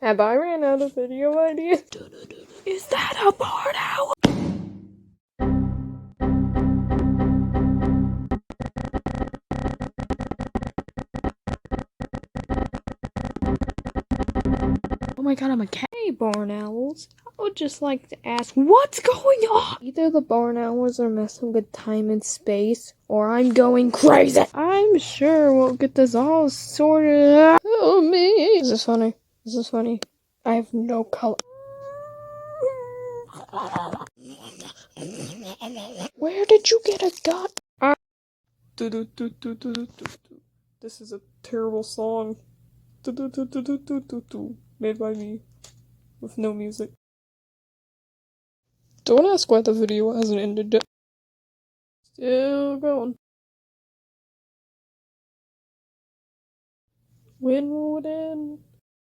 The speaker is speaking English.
Have I ran out of video ideas? Is that a barn owl? Oh my god, I'm a cat. Hey, barn owls. I would just like to ask, what's going on? Either the barn owls are messing with time and space, or I'm going crazy. I'm sure we'll get this all sorted out. Help me. Is this funny? Is this funny? I have no color. Where did you get a gun? This is a terrible song. Made by me. With no music. Don't ask why the video hasn't ended yet. Still going. When will it end?